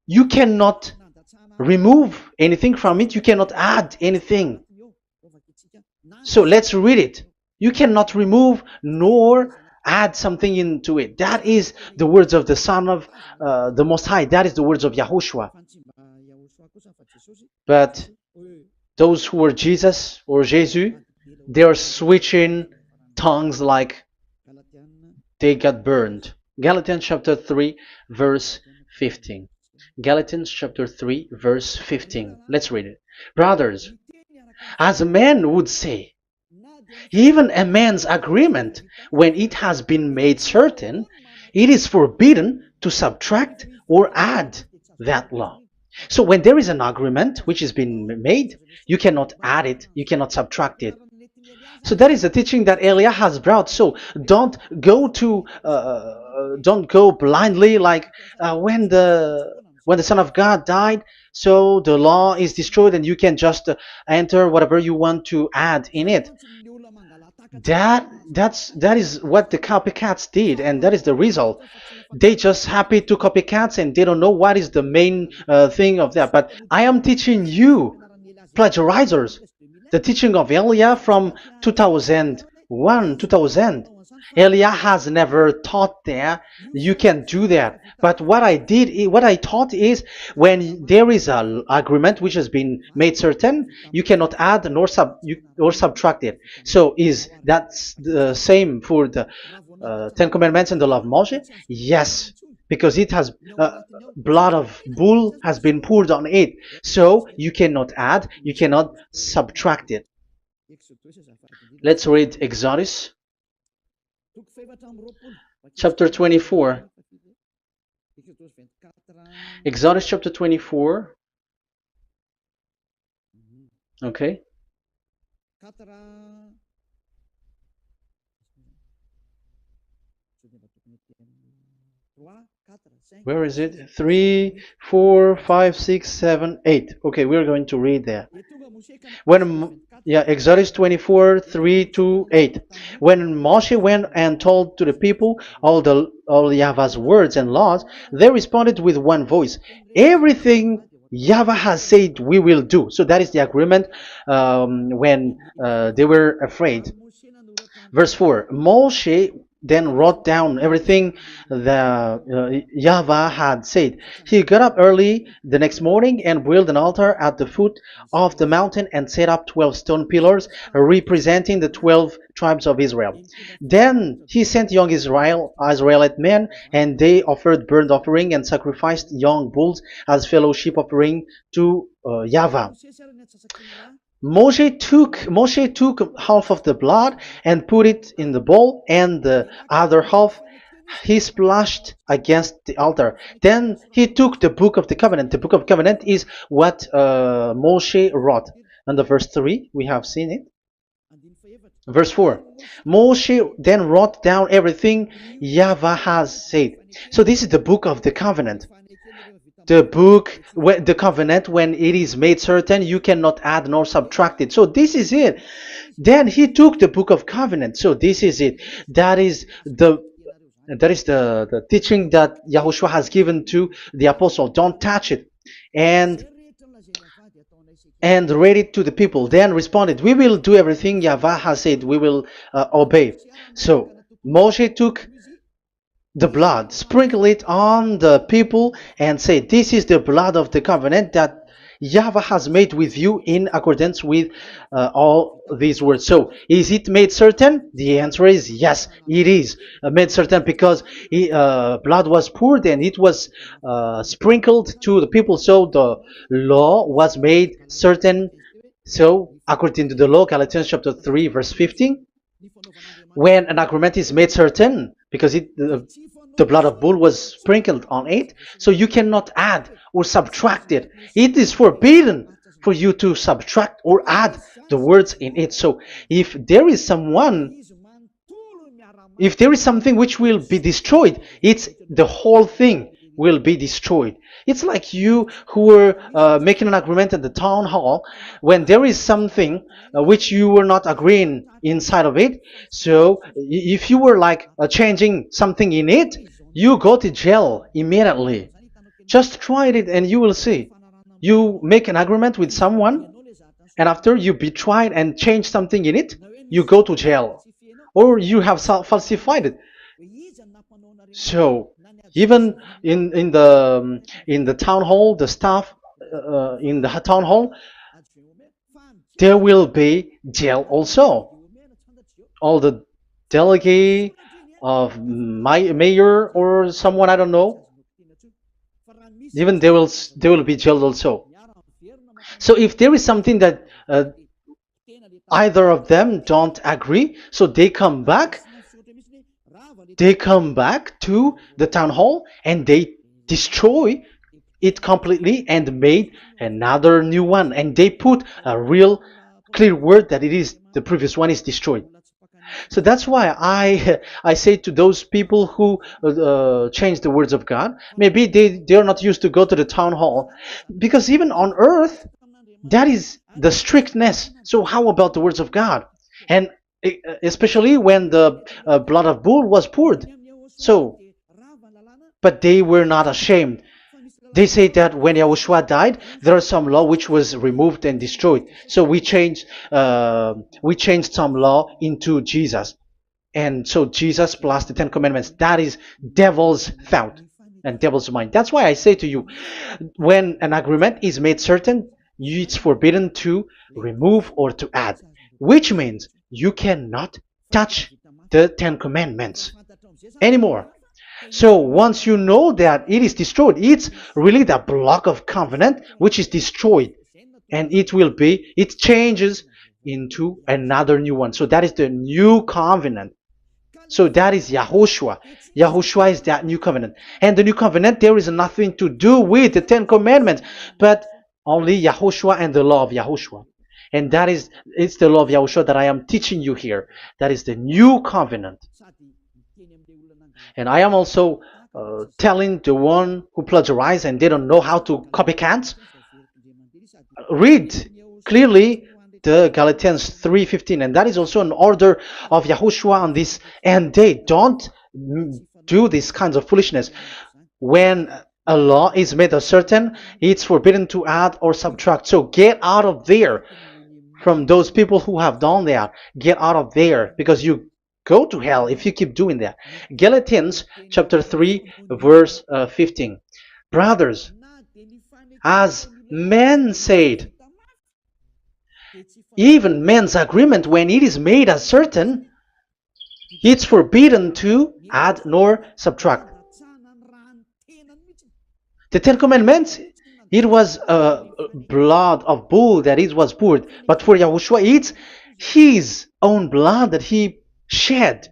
you cannot remove anything from it, you cannot add anything. So let's read it. You cannot remove nor add something into it. That is the words of the Son of the Most High. That is the words of Yahushua. But those who were Jesus or Jesus, they are switching tongues like they got burned. Galatians chapter 3, verse 15. Galatians chapter 3, verse 15. Let's read it. Brothers, as a man would say, even a man's agreement, when it has been made certain, it is forbidden to subtract or add that law. So when there is an agreement which has been made, you cannot add it, you cannot subtract it. So that is the teaching that Elia has brought. So don't go blindly like when the Son of God died. So the law is destroyed, and you can just enter whatever you want to add in it. That is what the copycats did, and that is the result. They just happy to copycats, and they don't know what is the main thing of that. But I am teaching you, plagiarizers, the teaching of Elia from 2001, 2000. Elia has never taught there. You can do that. But what I taught is when there is an agreement which has been made certain, you cannot add or subtract it. So is that the same for the Ten Commandments and the law of Moshe? Yes, because it has blood of bull has been poured on it. So you cannot add, you cannot subtract it. Let's read Exodus chapter 24. Exodus chapter 24. Okay. Where is it? 3, 4, 5, 6, 7, 8. Okay, we're going to read there. Yeah, Exodus 24, 3 to 8. When Moshe went and told to the people all Yahweh's words and laws, they responded with one voice. Everything Yahweh has said we will do. So that is the agreement when they were afraid. Verse 4, Moshe then wrote down everything that Yahweh had said. He got up early the next morning and built an altar at the foot of the mountain and set up 12 stone pillars representing the 12 tribes of Israel. Then he sent young Israelite men, and they offered burnt offering and sacrificed young bulls as fellowship offering to Yahweh. Moshe took half of the blood and put it in the bowl, and the other half he splashed against the altar. Then he took the book of the covenant. The book of covenant is what Moshe wrote. And the verse 3, we have seen it. Verse 4, Moshe then wrote down everything Yahweh has said. So this is the book of the covenant. The covenant, when it is made certain, you cannot add nor subtract it. So this is it. Then he took the book of covenant. So this is it. That is the teaching that Yahushua has given to the apostle. Don't touch it. And read it to the people. Then responded, we will do everything Yahweh has said. We will obey. So Moshe took the blood, sprinkle it on the people, and say, this is the blood of the covenant that Yahweh has made with you in accordance with all these words. So, is it made certain? The answer is yes, it is made certain, because blood was poured and it was sprinkled to the people. So, the law was made certain. So, according to the law, Galatians chapter 3, verse 15, when an agreement is made certain, because the blood of bull was sprinkled on it, so you cannot add or subtract it. It is forbidden for you to subtract or add the words in it. So if there is something which will be destroyed, it's the whole thing will be destroyed. It's like you who were making an agreement at the town hall, when there is something which you were not agreeing inside of it. So if you were like changing something in it, you go to jail immediately. Just try it and you will see. You make an agreement with someone, and after you betray it and change something in it, you go to jail, or you have falsified it. So even in the town hall, the staff in the town hall, there will be jail also. All the delegate of my mayor or someone, I don't know, even they will be jailed also. So if there is something that either of them don't agree, so they come back to the town hall and they destroy it completely and made another new one, and they put a real clear word that it is the previous one is destroyed. So that's why I say to those people who change the words of God, maybe they're not used to go to the town hall, because even on earth that is the strictness. So how about the words of God? And especially when the blood of bull was poured. So, but they were not ashamed. They say that when Yahushua died, there is some law which was removed and destroyed. So we changed some law into Jesus, and so Jesus plus the Ten Commandments. That is devil's thought and devil's mind. That's why I say to you, when an agreement is made certain, it's forbidden to remove or to add, which means you cannot touch the Ten Commandments anymore. So once you know that it is destroyed, it's really the block of covenant which is destroyed, and it changes into another new one. So that is the new covenant. So that is Yahushua. Yahushua is that new covenant. And the new covenant, there is nothing to do with the Ten Commandments, but only Yahushua and the law of Yahushua. And it's the law of Yahushua that I am teaching you here. That is the new covenant. And I am also telling the one who plagiarize and they don't know how to copycat, read clearly the Galatians 3:15, and that is also an order of Yahushua on this end day. Don't do these kinds of foolishness. When a law is made uncertain, it's forbidden to add or subtract. So get out of there from those people who have done that. Get out of there, because you go to hell if you keep doing that. Galatians chapter 3 verse 15. Brothers, as men said, even men's agreement, when it is made uncertain, it's forbidden to add nor subtract. The Ten Commandments, it was blood of bull that it was poured, but for Yahushua, it's his own blood that he shed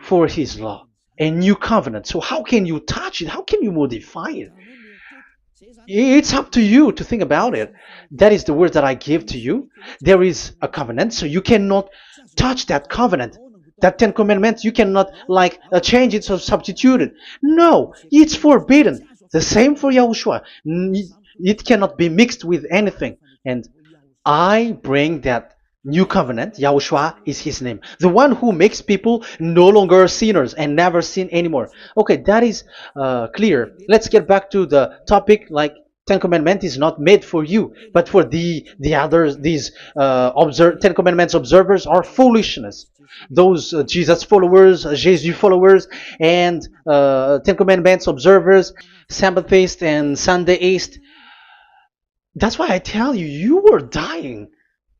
for his law, a new covenant. So how can you touch it? How can you modify it? It's up to you to think about it. That is the word that I give to you. There is a covenant, so you cannot touch that covenant. That Ten Commandments, you cannot change it or substitute it. No, it's forbidden. The same for Yahushua. It cannot be mixed with anything. And I bring that new covenant. Yahushua is his name. The one who makes people no longer sinners and never sin anymore. Okay, that is clear. Let's get back to the topic. Ten Commandments is not made for you, but for the others. These Ten Commandments observers are foolishness. Those Jesus followers, Jesus followers, and Ten Commandments observers, Sabbathists and Sundayist. That's why I tell you, you were dying.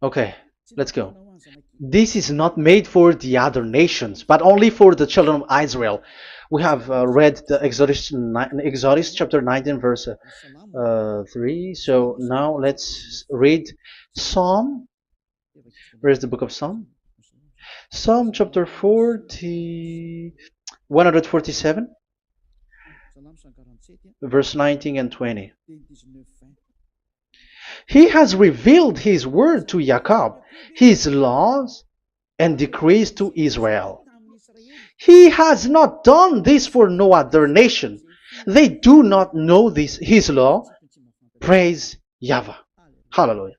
Okay, let's go. This is not made for the other nations, but only for the children of Israel. We have read the Exodus chapter 19 verse 3. So now let's read Psalm. Where's the book of Psalm? Psalm chapter 147, verse 19 and 20. He has revealed his word to Jacob, his laws and decrees to Israel. He has not done this for no other nation. They do not know this, his law. Praise YAHVAH. Hallelujah.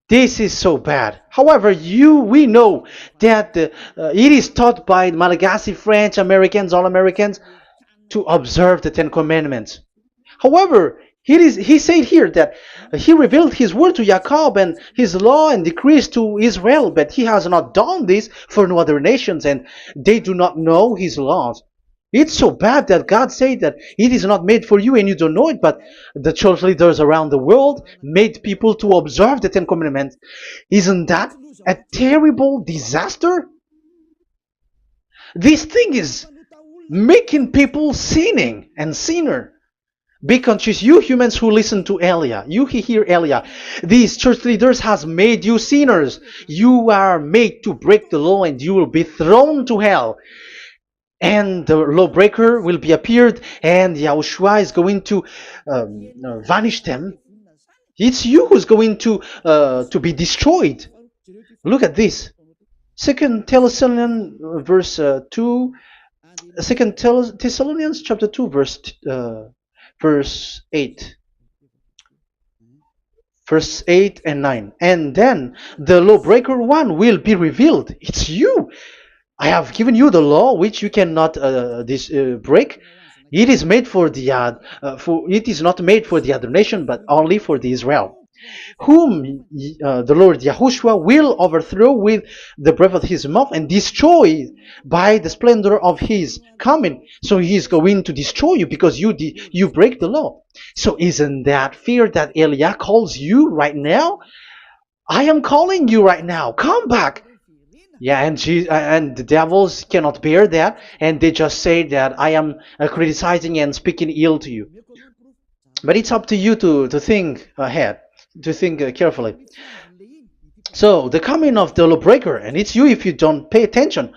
This is so bad. However, we know that it is taught by Malagasy, French, Americans, all Americans, to observe the Ten Commandments. However, he said here that he revealed his word to Jacob and his law and decrees to Israel, but he has not done this for no other nations, and they do not know his laws. It's so bad that God said that it is not made for you and you don't know it, but the church leaders around the world made people to observe the Ten Commandments. Isn't that a terrible disaster? This thing is making people sinning and sinner. Be conscious, you humans who listen to Elia, you hear Elia. These church leaders has made you sinners. You are made to break the law and you will be thrown to hell. And the lawbreaker will be appeared, and Yahushua is going to vanish them. It's you who's going to be destroyed. Look at this. Second Thessalonians verse 2. Second Thessalonians chapter 2 verse 8. Verse 8 and 9. And then the lawbreaker one will be revealed. It's you. I have given you the law which you cannot break. It is made for the it is not made for the other nation, but only for the Israel, whom the Lord Yahushua will overthrow with the breath of his mouth and destroy by the splendor of his coming. So he is going to destroy you because you break the law. So isn't that fear that Elia calls you right now? I am calling you right now. Come back. Yeah, and the devils cannot bear that, and they just say that I am criticizing and speaking ill to you. But it's up to you to think ahead, to think carefully. So the coming of the lawbreaker, and it's you if you don't pay attention.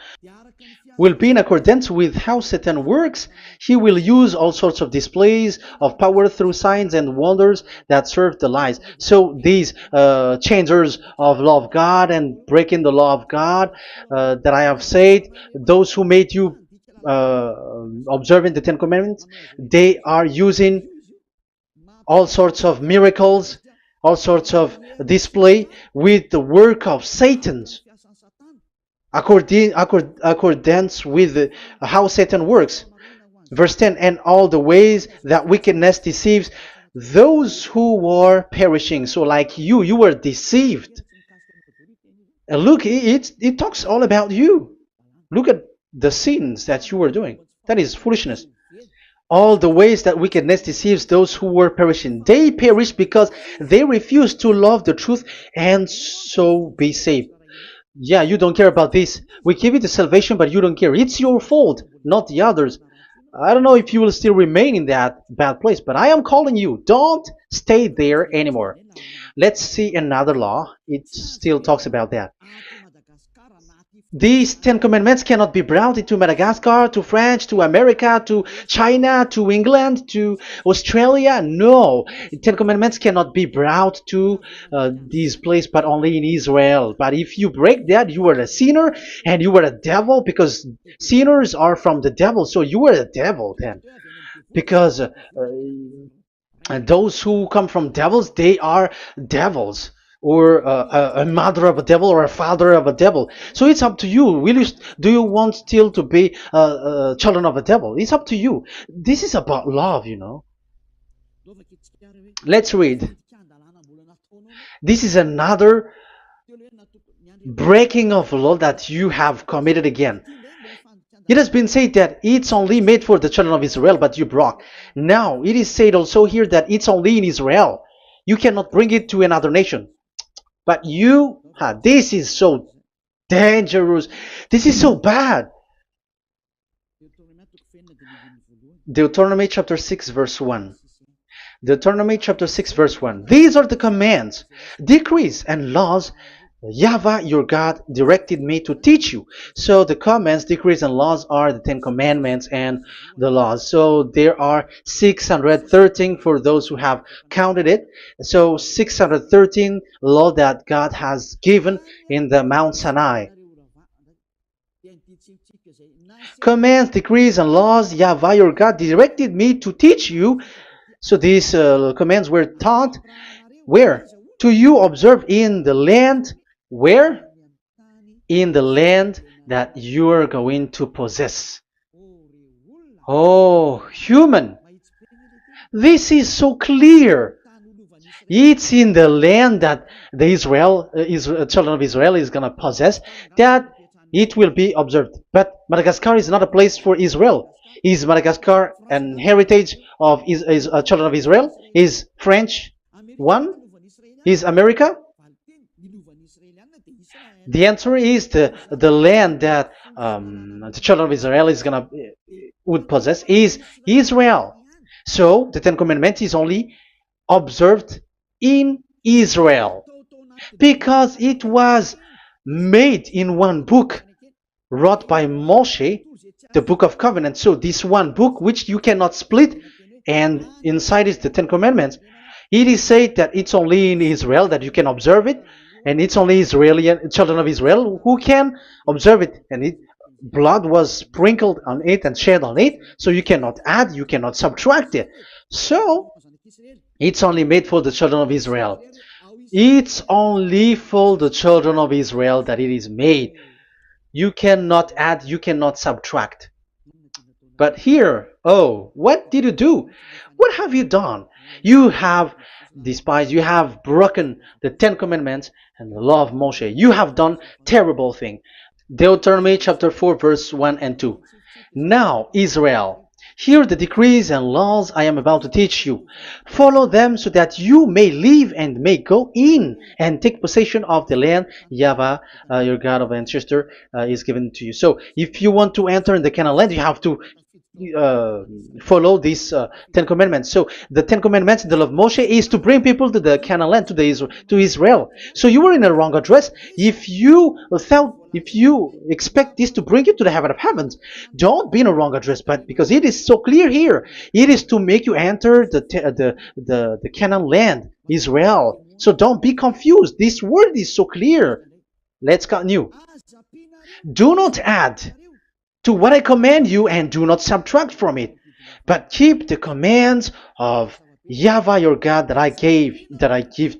will be in accordance with how Satan works. He will use all sorts of displays of power through signs and wonders that serve the lies. So these changers of law of God and breaking the law of God that I have said, those who made you uh, observing the Ten Commandments, they are using all sorts of miracles, all sorts of display with the work of Satan's accordance with how Satan works. Verse 10, and all the ways that wickedness deceives those who were perishing. So like you were deceived. And look, it talks all about you. Look at the sins that you were doing. That is foolishness. All the ways that wickedness deceives those who were perishing. They perish because they refuse to love the truth and so be saved. Yeah, you don't care about this. We give you the salvation, but you don't care. It's your fault, not the others. I don't know if you will still remain in that bad place, but I am calling you. Don't stay there anymore. Let's see another law. It still talks about that. These Ten Commandments cannot be brought into Madagascar, to France, to America, to China, to England, to Australia. No, Ten Commandments cannot be brought to these places, but only in Israel. But if you break that, you are a sinner and you are a devil, because sinners are from the devil. So you are a devil then, because and those who come from devils, they are devils, or a mother of a devil, or a father of a devil. So it's up to you. Do you want still to be children of a devil? It's up to you. This is about love, you know. Let's read. This is another breaking of law that you have committed again. It has been said that it's only made for the children of Israel, but you broke. Now, it is said also here that it's only in Israel. You cannot bring it to another nation. But this is so dangerous. This is so bad. Deuteronomy chapter 6 verse 1. Deuteronomy chapter 6 verse 1. These are the commands, decrees, and laws YAHVAH your God directed me to teach you. So the commands, decrees, and laws are the Ten Commandments and the laws. So there are 613 for those who have counted it. So 613 law that God has given in the Mount Sinai. Commands, decrees, and laws YAHVAH your God directed me to teach you. So these commands were taught where? To you observe in the land. Where? In the land that you are going to possess. Oh, human. This is so clear. It's in the land that the children of Israel is going to possess, that it will be observed. But Madagascar is not a place for Israel. Is Madagascar an heritage of children of Israel? Is French one? Is America? The answer is the land that the children of Israel would possess is Israel. So the Ten Commandments is only observed in Israel, because it was made in one book wrote by Moshe, the Book of Covenant. So this one book, which you cannot split, and inside is the Ten Commandments. It is said that it's only in Israel that you can observe it, and it's only children of Israel who can observe it. And blood was sprinkled on it and shed on it, so you cannot add, you cannot subtract it. So it's only made for the children of Israel. It's only for the children of Israel that it is made. You cannot add, you cannot subtract. But here, what did you do? What have you done? You have despised, you have broken the Ten Commandments and the law of Moshe. You have done terrible thing. Deuteronomy chapter 4 verse 1 and 2. Now, Israel, hear the decrees and laws I am about to teach you. Follow them so that you may live and may go in and take possession of the land YAHVAH, your God of ancestor, is given to you. So if you want to enter in the Canaan land, you have to uh, follow these Ten Commandments. So the Ten Commandments, the law of Moshe, is to bring people to the Canaan land, to Israel. So you were in a wrong address. If you expect this to bring you to the heaven of heavens, don't be in a wrong address. But because it is so clear here, it is to make you enter the Canaan land, Israel. So don't be confused. This word is so clear. Let's continue. Do not add to what I command you, and do not subtract from it, but keep the commands of Yahweh your God that I give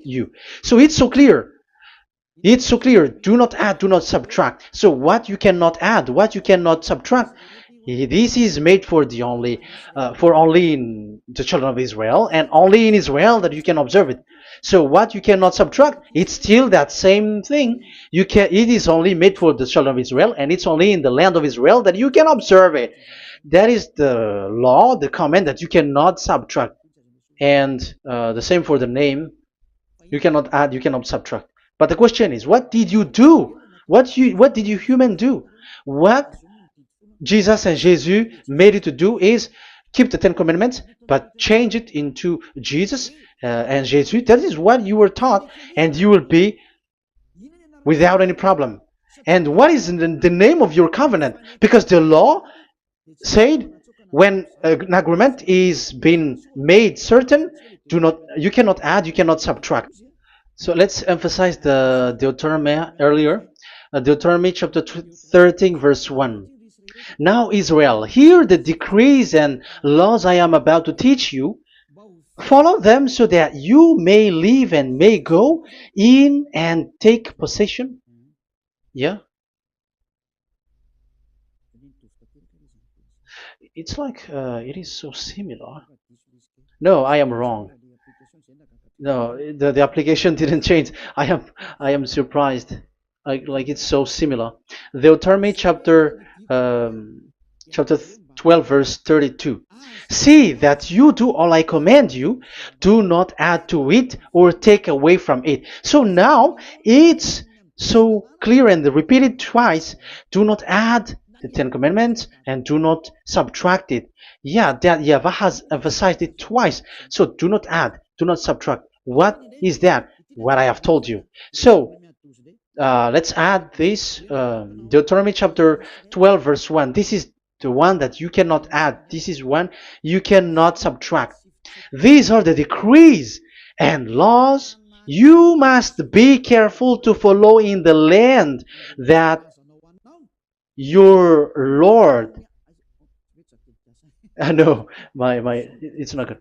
you. So it's so clear. It's so clear. Do not add, do not subtract. So what you cannot add, what you cannot subtract, this is made for only in the children of Israel, and only in Israel that you can observe it. So what you cannot subtract, it's still that same thing. It is only made for the children of Israel, and it's only in the land of Israel that you can observe it. That is the law, the command that you cannot subtract. And the same for the name. You cannot add, you cannot subtract. But the question is, what did you do? What did you human do? What Jesus and Jesus made you to do is keep the Ten Commandments, but change it into Jesus and Jesus. That is what you were taught, and you will be without any problem. And what is the name of your covenant? Because the law said when an agreement is being made certain, you cannot add, you cannot subtract. So let's emphasize the Deuteronomy earlier. Deuteronomy chapter 13, verse 1. Now, Israel, hear the decrees and laws I am about to teach you. Follow them so that you may live and may go in and take possession. Yeah, it's like it is so similar. No, I am wrong. No, the application didn't change. I am surprised. Like it's so similar. Deuteronomy chapter 12 verse 32. See that you do all I command you. Do not add to it or take away from it. So now it's so clear and repeated twice. Do not add the Ten Commandments and do not subtract it. Yeah, that YAHVAH has emphasized it twice. So do not add, do not subtract. What is that? What I have told you. So let's add this Deuteronomy chapter 12 verse 1. This is the one that you cannot add. This is one you cannot subtract. These are the decrees and laws you must be careful to follow in the land that your Lord. No, it's not good.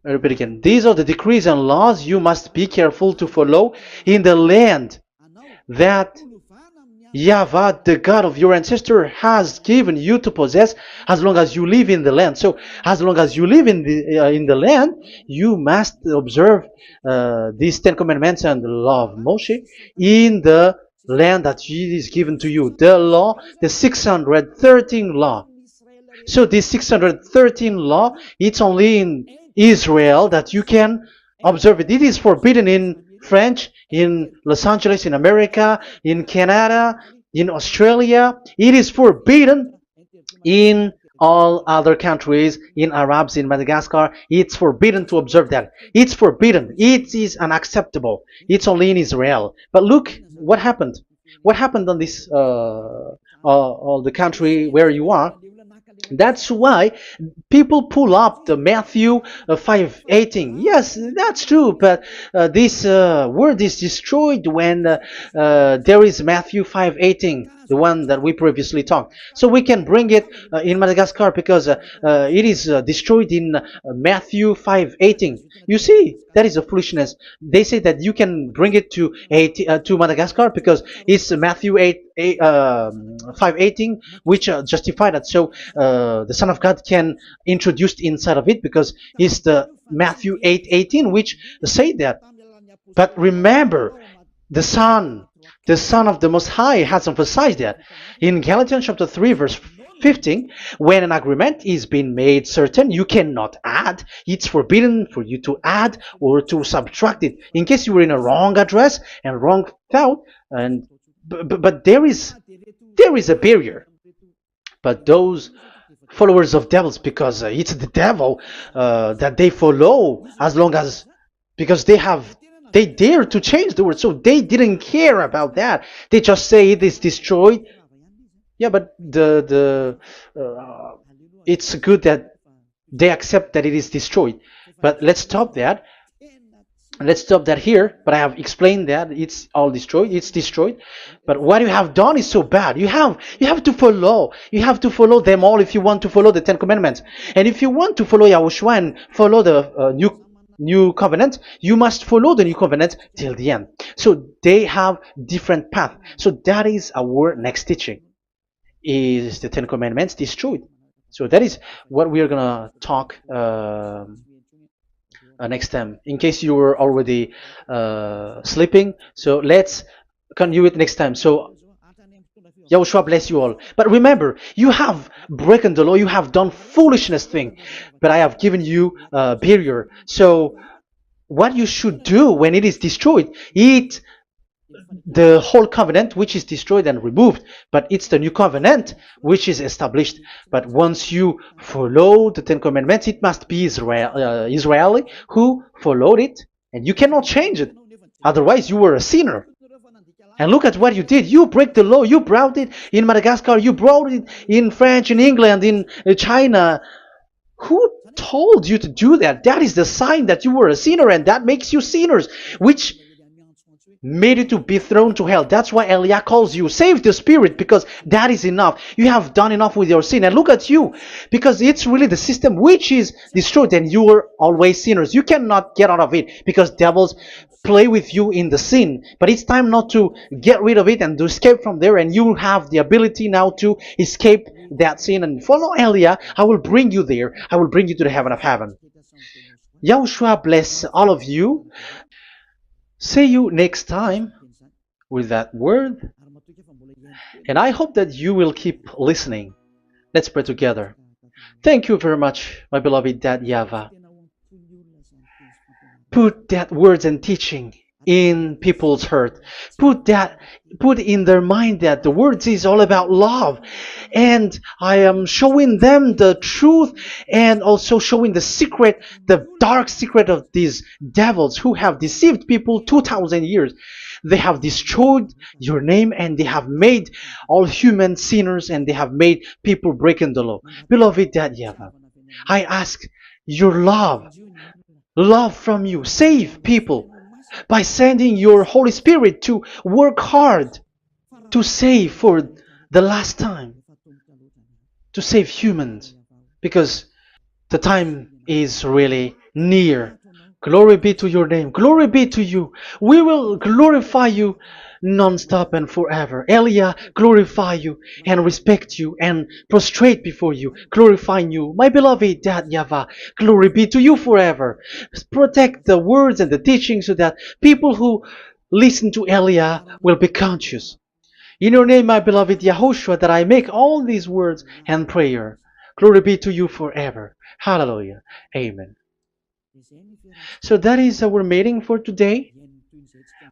I repeat again. These are the decrees and laws you must be careful to follow in the land that YAHVAH, the God of your ancestor, has given you to possess as long as you live in the land. So, as long as you live in the land, you must observe these Ten Commandments and the law of Moshe in the land that is given to you. The law, the 613 law. So this 613 law, it's only in Israel that you can observe it. It is forbidden in French, in Los Angeles, in America, in Canada, in Australia. It is forbidden in all other countries, in Arabs, in Madagascar. It's forbidden to observe that. It's forbidden. It is unacceptable. It's only in Israel. But look what happened. What happened on this, all the country where you are? That's why people pull up the Matthew 5:18. Yes, that's true, but this word is destroyed when there is Matthew 5:18, the one that we previously talked. So we can bring it in Madagascar because it is destroyed in Matthew 5:18. You see, that is a foolishness. They say that you can bring it to Madagascar because it's Matthew 5:18, which justify that. So the Son of God can introduce inside of it because it's the Matthew 8:18 which say that. But remember, the Son of the Most High has emphasized that in Galatians chapter 3 verse 15, when an agreement is being made certain, you cannot add. It's forbidden for you to add or to subtract it. In case you were in a wrong address and wrong thought, but there is a barrier. But those followers of devils because it's the devil that they follow, as long as, because they dare to change the word, so they didn't care about that. They just say it is destroyed. Yeah, but it's good that they accept that it is destroyed. But let's stop that here. But I have explained that it's all destroyed. It's destroyed. But what you have done is so bad. You have to follow. You have to follow them all if you want to follow the Ten Commandments. And if you want to follow Yahushua and follow the new covenant, you must follow the new covenant till the end. So they have different path. So that is our next teaching. Is the Ten Commandments destroyed? So that is what we are gonna talk next time. In case you were already sleeping, so let's continue it next time. So Yahushua bless you all. But remember, you have broken the law, you have done foolishness thing, but I have given you a barrier. So what you should do when it is destroyed, it the whole covenant which is destroyed and removed, but it's the new covenant which is established. But once you follow the Ten Commandments, it must be Israeli who followed it, and you cannot change it. Otherwise, you were a sinner. And look at what you did. You break the law. You brought it in Madagascar. You brought it in France, in England, in China. Who told you to do that? That is the sign that you were a sinner, and that makes you sinners, which made you to be thrown to hell. That's why Elia calls you, save the spirit, because that is enough. You have done enough with your sin. And look at you, because it's really the system which is destroyed, and you were always sinners. You cannot get out of it because devils play with you in the sin. But it's time not to get rid of it and to escape from there, and you have the ability now to escape that sin and follow Elia. I will bring you there. I will bring you to the heaven of heaven. Yahushua bless all of you. See you next time with that word. And I hope that you will keep listening. Let's pray together. Thank you very much, my beloved Dad YAHVAH. Put that words and teaching in people's heart. Put in their mind that the words is all about love. And I am showing them the truth, and also showing the secret, the dark secret of these devils who have deceived people 2,000 years. They have destroyed your name, and they have made all human sinners, and they have made people breaking the law. Beloved Dad YAHVAH, I ask your love from you. Save people by sending your Holy Spirit to work hard to save for the last time, to save humans, because the time is really near. Glory be to your name. Glory be to you. We will glorify you non-stop and forever. Elia, glorify you and respect you and prostrate before you, glorifying you. My beloved Dad YAHVAH, glory be to you forever. Protect the words and the teaching so that people who listen to Elia will be conscious. In your name, my beloved YAHOSHUAH, that I make all these words and prayer. Glory be to you forever. Hallelujah. Amen. So that is our meeting for today.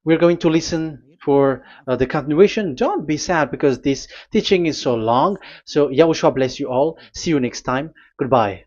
We're going to listen for the continuation. Don't be sad because this teaching is so long. So Yahushua bless you all. See you next time. Goodbye.